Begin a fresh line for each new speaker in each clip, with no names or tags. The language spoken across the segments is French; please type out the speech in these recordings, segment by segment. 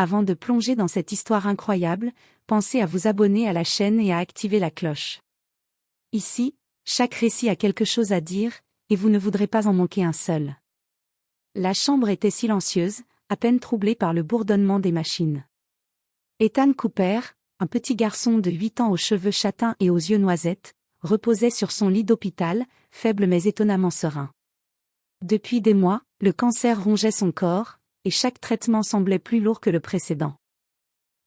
Avant de plonger dans cette histoire incroyable, pensez à vous abonner à la chaîne et à activer la cloche. Ici, chaque récit a quelque chose à dire, et vous ne voudrez pas en manquer un seul. La chambre était silencieuse, à peine troublée par le bourdonnement des machines. Ethan Cooper, un petit garçon de 8 ans aux cheveux châtains et aux yeux noisettes, reposait sur son lit d'hôpital, faible mais étonnamment serein. Depuis des mois, le cancer rongeait son corps, et chaque traitement semblait plus lourd que le précédent.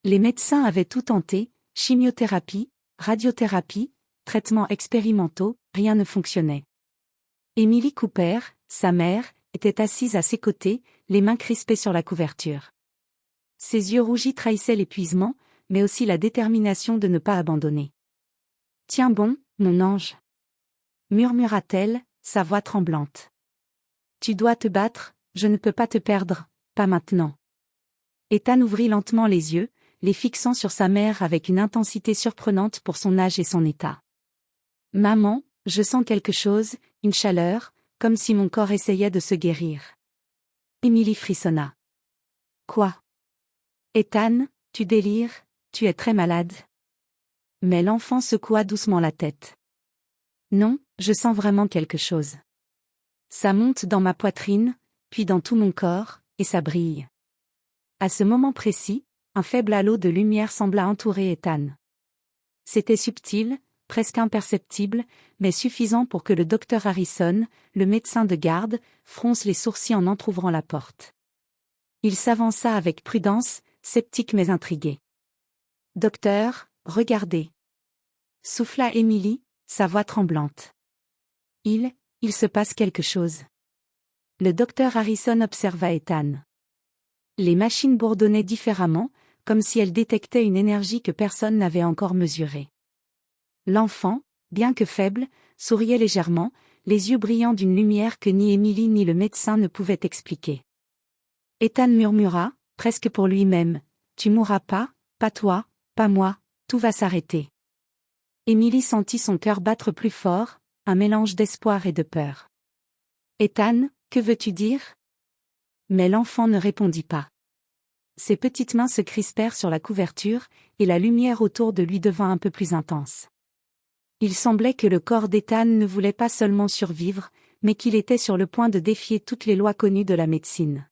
Les médecins avaient tout tenté, chimiothérapie, radiothérapie, traitements expérimentaux, rien ne fonctionnait. Emily Cooper, sa mère, était assise à ses côtés, les mains crispées sur la couverture. Ses yeux rougis trahissaient l'épuisement, mais aussi la détermination de ne pas abandonner. « Tiens bon, mon ange !» murmura-t-elle, sa voix tremblante. « Tu dois te battre, je ne peux pas te perdre, pas maintenant. » Ethan ouvrit lentement les yeux, les fixant sur sa mère avec une intensité surprenante pour son âge et son état. « Maman, je sens quelque chose, une chaleur, comme si mon corps essayait de se guérir. » Emily frissonna. « Quoi ? Ethan, tu délires, tu es très malade. » Mais l'enfant secoua doucement la tête. « Non, je sens vraiment quelque chose. Ça monte dans ma poitrine, puis dans tout mon corps, et ça brille. » À ce moment précis, un faible halo de lumière sembla entourer Ethan. C'était subtil, presque imperceptible, mais suffisant pour que le docteur Harrison, le médecin de garde, fronce les sourcils en entr'ouvrant la porte. Il s'avança avec prudence, sceptique mais intrigué. « Docteur, regardez. » souffla Emily, sa voix tremblante. « Il se passe quelque chose. » Le docteur Harrison observa Ethan. Les machines bourdonnaient différemment, comme si elles détectaient une énergie que personne n'avait encore mesurée. L'enfant, bien que faible, souriait légèrement, les yeux brillants d'une lumière que ni Emily ni le médecin ne pouvaient expliquer. Ethan murmura, presque pour lui-même, « Tu mourras pas toi, pas moi, tout va s'arrêter. » Emily sentit son cœur battre plus fort, un mélange d'espoir et de peur. « Ethan, que veux-tu dire ?» Mais l'enfant ne répondit pas. Ses petites mains se crispèrent sur la couverture, et la lumière autour de lui devint un peu plus intense. Il semblait que le corps d'Ethan ne voulait pas seulement survivre, mais qu'il était sur le point de défier toutes les lois connues de la médecine.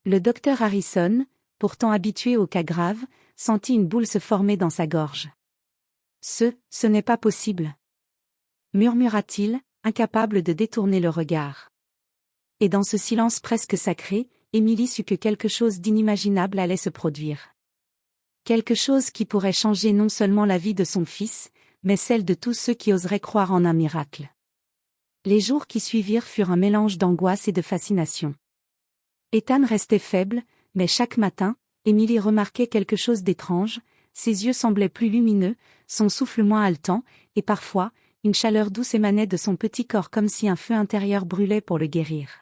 Le docteur Harrison, pourtant habitué aux cas graves, sentit une boule se former dans sa gorge. « Ce n'est pas possible. » murmura-t-il, incapable de détourner le regard. Et dans ce silence presque sacré, Emily sut que quelque chose d'inimaginable allait se produire. Quelque chose qui pourrait changer non seulement la vie de son fils, mais celle de tous ceux qui oseraient croire en un miracle. Les jours qui suivirent furent un mélange d'angoisse et de fascination. Ethan restait faible, mais chaque matin, Emily remarquait quelque chose d'étrange, ses yeux semblaient plus lumineux, son souffle moins haletant, et parfois, une chaleur douce émanait de son petit corps comme si un feu intérieur brûlait pour le guérir.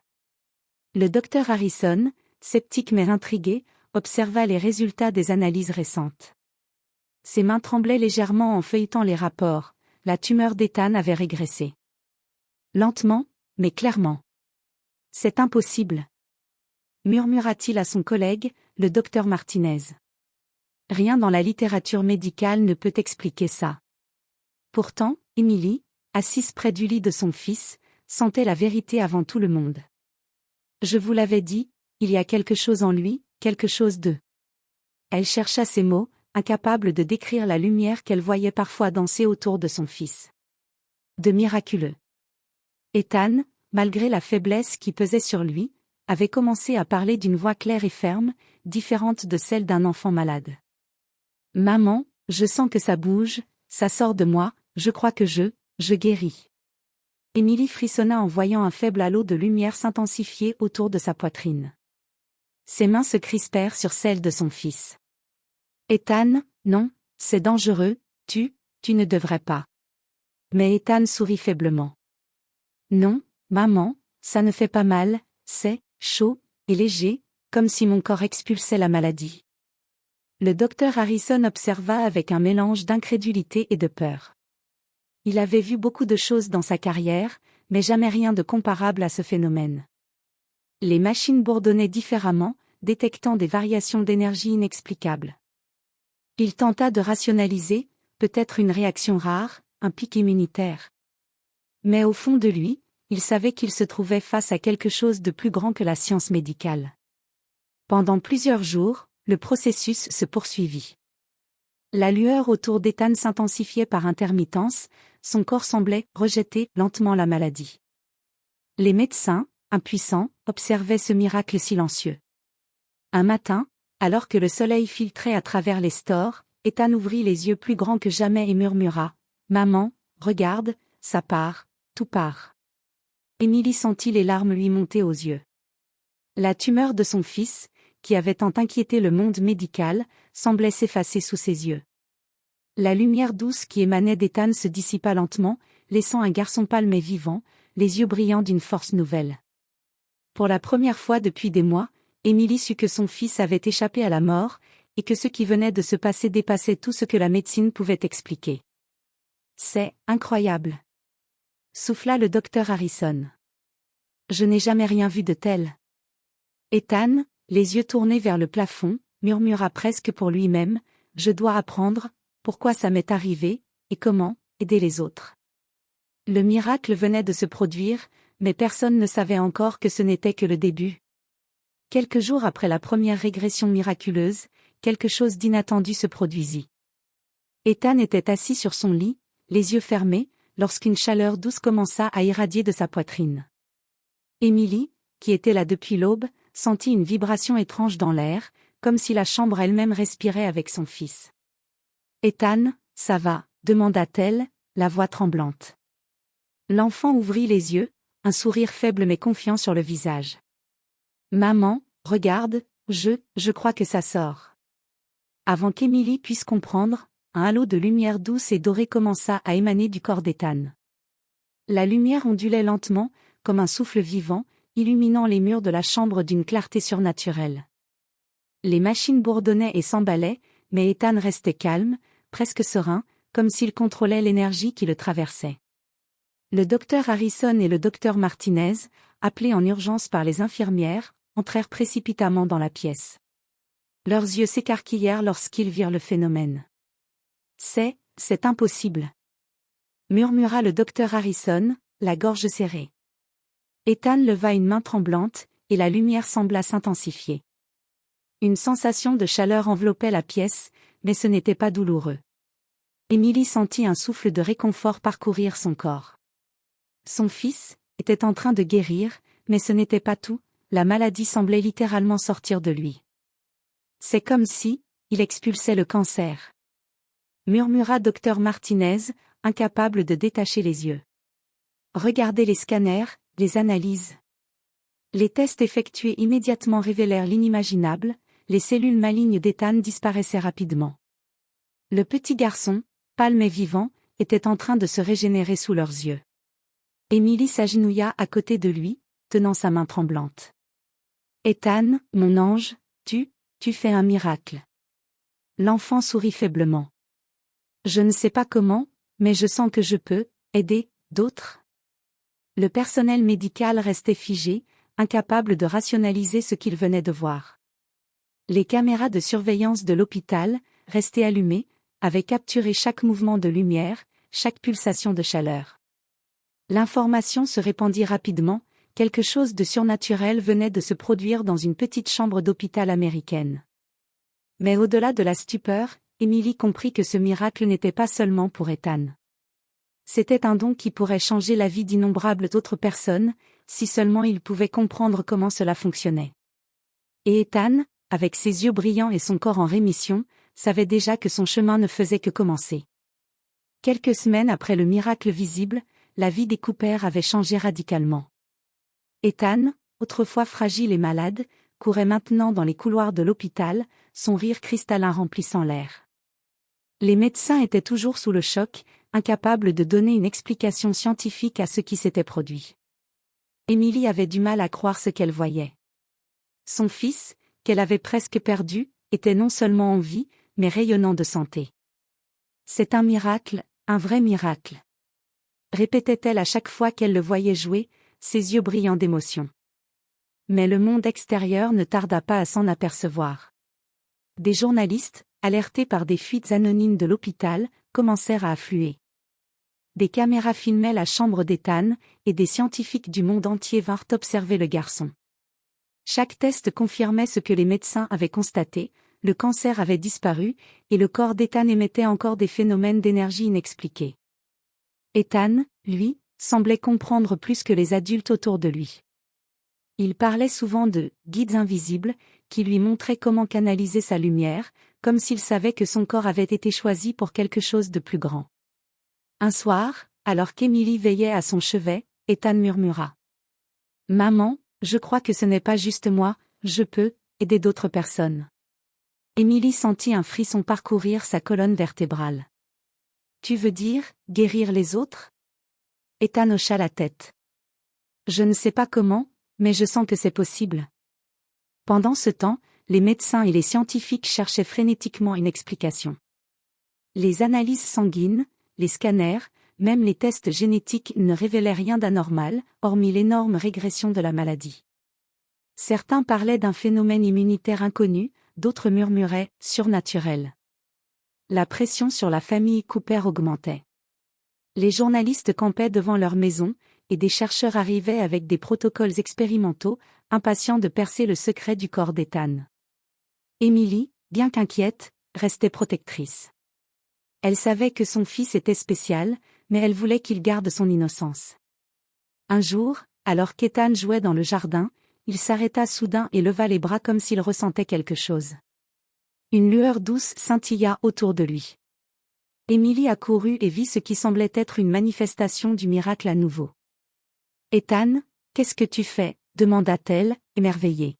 Le docteur Harrison, sceptique mais intrigué, observa les résultats des analyses récentes. Ses mains tremblaient légèrement en feuilletant les rapports, la tumeur d'Ethan avait régressé. Lentement, mais clairement. « C'est impossible !» murmura-t-il à son collègue, le docteur Martinez. « Rien dans la littérature médicale ne peut expliquer ça. » Pourtant, Emily, assise près du lit de son fils, sentait la vérité avant tout le monde. « Je vous l'avais dit, il y a quelque chose en lui, quelque chose de... » Elle chercha ses mots, incapable de décrire la lumière qu'elle voyait parfois danser autour de son fils. De miraculeux. Ethan, malgré la faiblesse qui pesait sur lui, avait commencé à parler d'une voix claire et ferme, différente de celle d'un enfant malade. « Maman, je sens que ça bouge, ça sort de moi, je crois que je guéris. » Emily frissonna en voyant un faible halo de lumière s'intensifier autour de sa poitrine. Ses mains se crispèrent sur celles de son fils. « Ethan, non, c'est dangereux, tu ne devrais pas. » Mais Ethan sourit faiblement. « Non, maman, ça ne fait pas mal, c'est chaud et léger, comme si mon corps expulsait la maladie. » Le docteur Harrison observa avec un mélange d'incrédulité et de peur. Il avait vu beaucoup de choses dans sa carrière, mais jamais rien de comparable à ce phénomène. Les machines bourdonnaient différemment, détectant des variations d'énergie inexplicables. Il tenta de rationaliser, peut-être une réaction rare, un pic immunitaire. Mais au fond de lui, il savait qu'il se trouvait face à quelque chose de plus grand que la science médicale. Pendant plusieurs jours, le processus se poursuivit. La lueur autour d'Ethan s'intensifiait par intermittence, son corps semblait rejeter lentement la maladie. Les médecins, impuissants, observaient ce miracle silencieux. Un matin, alors que le soleil filtrait à travers les stores, Ethan ouvrit les yeux plus grands que jamais et murmura « Maman, regarde, ça part, tout part ». Émilie sentit les larmes lui monter aux yeux. La tumeur de son fils, qui avait tant inquiété le monde médical, semblait s'effacer sous ses yeux. La lumière douce qui émanait d'Ethan se dissipa lentement, laissant un garçon pâle mais vivant, les yeux brillants d'une force nouvelle. Pour la première fois depuis des mois, Émilie sut que son fils avait échappé à la mort, et que ce qui venait de se passer dépassait tout ce que la médecine pouvait expliquer. « C'est incroyable !» souffla le docteur Harrison. « Je n'ai jamais rien vu de tel. » Ethan, les yeux tournés vers le plafond, murmura presque pour lui-même « Je dois apprendre, pourquoi ça m'est arrivé, et comment aider les autres. » Le miracle venait de se produire, mais personne ne savait encore que ce n'était que le début. Quelques jours après la première régression miraculeuse, quelque chose d'inattendu se produisit. Ethan était assis sur son lit, les yeux fermés, lorsqu'une chaleur douce commença à irradier de sa poitrine. Émilie, qui était là depuis l'aube, sentit une vibration étrange dans l'air, comme si la chambre elle-même respirait avec son fils. « Ethan, ça va ?» demanda-t-elle, la voix tremblante. L'enfant ouvrit les yeux, un sourire faible mais confiant sur le visage. « Maman, regarde, je crois que ça sort. » Avant qu'Émilie puisse comprendre, un halo de lumière douce et dorée commença à émaner du corps d'Ethan. La lumière ondulait lentement, comme un souffle vivant, illuminant les murs de la chambre d'une clarté surnaturelle. Les machines bourdonnaient et s'emballaient, mais Ethan restait calme, presque serein, comme s'il contrôlait l'énergie qui le traversait. Le docteur Harrison et le docteur Martinez, appelés en urgence par les infirmières, entrèrent précipitamment dans la pièce. Leurs yeux s'écarquillèrent lorsqu'ils virent le phénomène. « C'est impossible !» murmura le docteur Harrison, la gorge serrée. Ethan leva une main tremblante, et la lumière sembla s'intensifier. Une sensation de chaleur enveloppait la pièce, mais ce n'était pas douloureux. Émilie sentit un souffle de réconfort parcourir son corps. Son fils était en train de guérir, mais ce n'était pas tout, la maladie semblait littéralement sortir de lui. « C'est comme si, il expulsait le cancer. » murmura docteur Martinez, incapable de détacher les yeux. « Regardez les scanners, les analyses. » Les tests effectués immédiatement révélèrent l'inimaginable, les cellules malignes d'Ethan disparaissaient rapidement. Le petit garçon, pâle mais vivant, était en train de se régénérer sous leurs yeux. Émilie s'agenouilla à côté de lui, tenant sa main tremblante. « Ethan, mon ange, tu fais un miracle. » L'enfant sourit faiblement. « Je ne sais pas comment, mais je sens que je peux aider d'autres. » Le personnel médical restait figé, incapable de rationaliser ce qu'il venait de voir. Les caméras de surveillance de l'hôpital, restées allumées, avaient capturé chaque mouvement de lumière, chaque pulsation de chaleur. L'information se répandit rapidement, quelque chose de surnaturel venait de se produire dans une petite chambre d'hôpital américaine. Mais au-delà de la stupeur, Émilie comprit que ce miracle n'était pas seulement pour Ethan. C'était un don qui pourrait changer la vie d'innombrables autres personnes, si seulement il pouvait comprendre comment cela fonctionnait. Et Ethan, avec ses yeux brillants et son corps en rémission, savait déjà que son chemin ne faisait que commencer. Quelques semaines après le miracle visible, la vie des Cooper avait changé radicalement. Ethan, autrefois fragile et malade, courait maintenant dans les couloirs de l'hôpital, son rire cristallin remplissant l'air. Les médecins étaient toujours sous le choc, incapables de donner une explication scientifique à ce qui s'était produit. Émilie avait du mal à croire ce qu'elle voyait. Son fils, qu'elle avait presque perdu, était non seulement en vie, mais rayonnant de santé. « C'est un miracle, un vrai miracle !» répétait-elle à chaque fois qu'elle le voyait jouer, ses yeux brillants d'émotion. Mais le monde extérieur ne tarda pas à s'en apercevoir. Des journalistes, alertés par des fuites anonymes de l'hôpital, commencèrent à affluer. Des caméras filmaient la chambre d'Ethan, et des scientifiques du monde entier vinrent observer le garçon. Chaque test confirmait ce que les médecins avaient constaté, le cancer avait disparu, et le corps d'Ethan émettait encore des phénomènes d'énergie inexpliqués. Ethan, lui, semblait comprendre plus que les adultes autour de lui. Il parlait souvent de « guides invisibles » qui lui montraient comment canaliser sa lumière, comme s'il savait que son corps avait été choisi pour quelque chose de plus grand. Un soir, alors qu'Emily veillait à son chevet, Ethan murmura. « Maman, je crois que ce n'est pas juste moi, je peux aider d'autres personnes. » Emily sentit un frisson parcourir sa colonne vertébrale. « Tu veux dire, guérir les autres ?» Ethan hocha la tête. « Je ne sais pas comment, mais je sens que c'est possible. » Pendant ce temps, les médecins et les scientifiques cherchaient frénétiquement une explication. Les analyses sanguines, les scanners, même les tests génétiques ne révélaient rien d'anormal, hormis l'énorme régression de la maladie. Certains parlaient d'un phénomène immunitaire inconnu, d'autres murmuraient « surnaturel ». La pression sur la famille Cooper augmentait. Les journalistes campaient devant leur maison, et des chercheurs arrivaient avec des protocoles expérimentaux, impatients de percer le secret du corps d'Ethan. Emily, bien qu'inquiète, restait protectrice. Elle savait que son fils était spécial, mais elle voulait qu'il garde son innocence. Un jour, alors qu'Ethan jouait dans le jardin, il s'arrêta soudain et leva les bras comme s'il ressentait quelque chose. Une lueur douce scintilla autour de lui. Emily accourut et vit ce qui semblait être une manifestation du miracle à nouveau. « Ethan, qu'est-ce que tu fais ?» demanda-t-elle, émerveillée.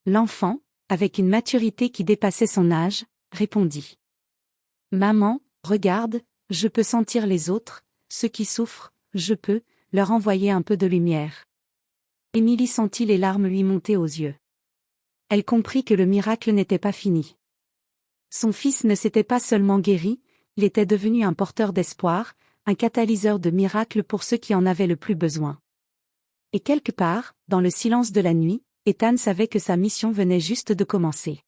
L'enfant, avec une maturité qui dépassait son âge, répondit. « Maman, regarde, je peux sentir les autres, ceux qui souffrent, je peux leur envoyer un peu de lumière. » Emily sentit les larmes lui monter aux yeux. Elle comprit que le miracle n'était pas fini. Son fils ne s'était pas seulement guéri, il était devenu un porteur d'espoir, un catalyseur de miracles pour ceux qui en avaient le plus besoin. Et quelque part, dans le silence de la nuit, Ethan savait que sa mission venait juste de commencer.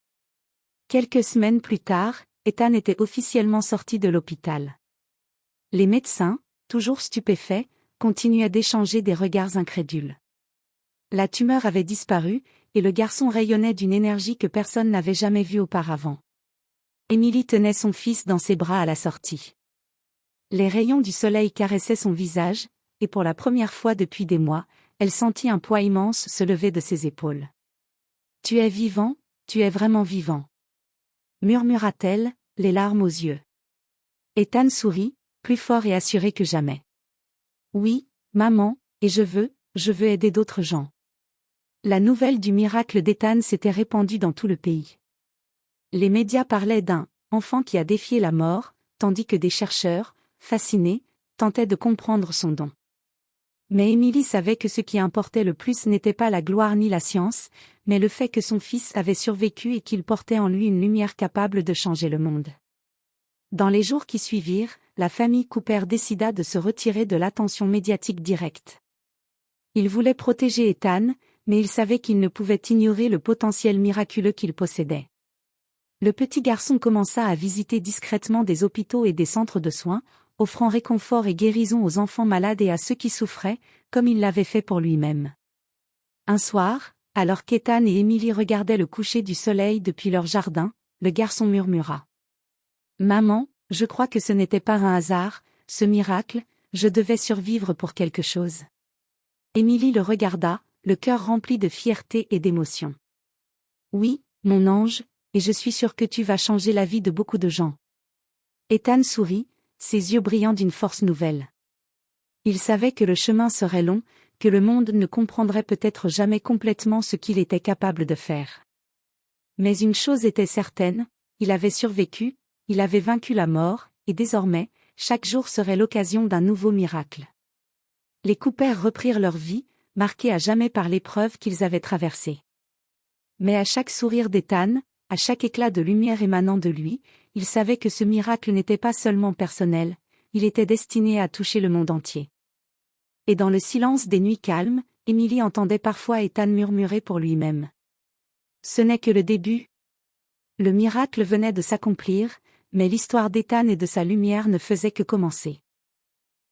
Quelques semaines plus tard, Ethan était officiellement sorti de l'hôpital. Les médecins, toujours stupéfaits, continuaient d'échanger des regards incrédules. La tumeur avait disparu, et le garçon rayonnait d'une énergie que personne n'avait jamais vue auparavant. Emily tenait son fils dans ses bras à la sortie. Les rayons du soleil caressaient son visage, et pour la première fois depuis des mois, elle sentit un poids immense se lever de ses épaules. « Tu es vivant, tu es vraiment vivant. » murmura-t-elle, les larmes aux yeux. Ethan sourit, plus fort et assuré que jamais. « Oui, maman, et je veux aider d'autres gens. » La nouvelle du miracle d'Ethan s'était répandue dans tout le pays. Les médias parlaient d'un « enfant qui a défié la mort », tandis que des chercheurs, fascinés, tentaient de comprendre son don. Mais Emily savait que ce qui importait le plus n'était pas la gloire ni la science, mais le fait que son fils avait survécu et qu'il portait en lui une lumière capable de changer le monde. Dans les jours qui suivirent, la famille Cooper décida de se retirer de l'attention médiatique directe. Ils voulaient protéger Ethan, mais ils savaient qu'ils ne pouvaient ignorer le potentiel miraculeux qu'il possédait. Le petit garçon commença à visiter discrètement des hôpitaux et des centres de soins, offrant réconfort et guérison aux enfants malades et à ceux qui souffraient, comme il l'avait fait pour lui-même. Un soir, alors qu'Ethan et Emily regardaient le coucher du soleil depuis leur jardin, le garçon murmura. « Maman, je crois que ce n'était pas un hasard, ce miracle, je devais survivre pour quelque chose. » Emily le regarda, le cœur rempli de fierté et d'émotion. « Oui, mon ange, et je suis sûre que tu vas changer la vie de beaucoup de gens. » Ethan sourit, ses yeux brillant d'une force nouvelle. Il savait que le chemin serait long, que le monde ne comprendrait peut-être jamais complètement ce qu'il était capable de faire. Mais une chose était certaine, il avait survécu, il avait vaincu la mort, et désormais, chaque jour serait l'occasion d'un nouveau miracle. Les Cooper reprirent leur vie, marqués à jamais par l'épreuve qu'ils avaient traversée. Mais à chaque sourire d'Ethan, à chaque éclat de lumière émanant de lui, il savait que ce miracle n'était pas seulement personnel, il était destiné à toucher le monde entier. Et dans le silence des nuits calmes, Emily entendait parfois Ethan murmurer pour lui-même. Ce n'est que le début. Le miracle venait de s'accomplir, mais l'histoire d'Ethan et de sa lumière ne faisait que commencer.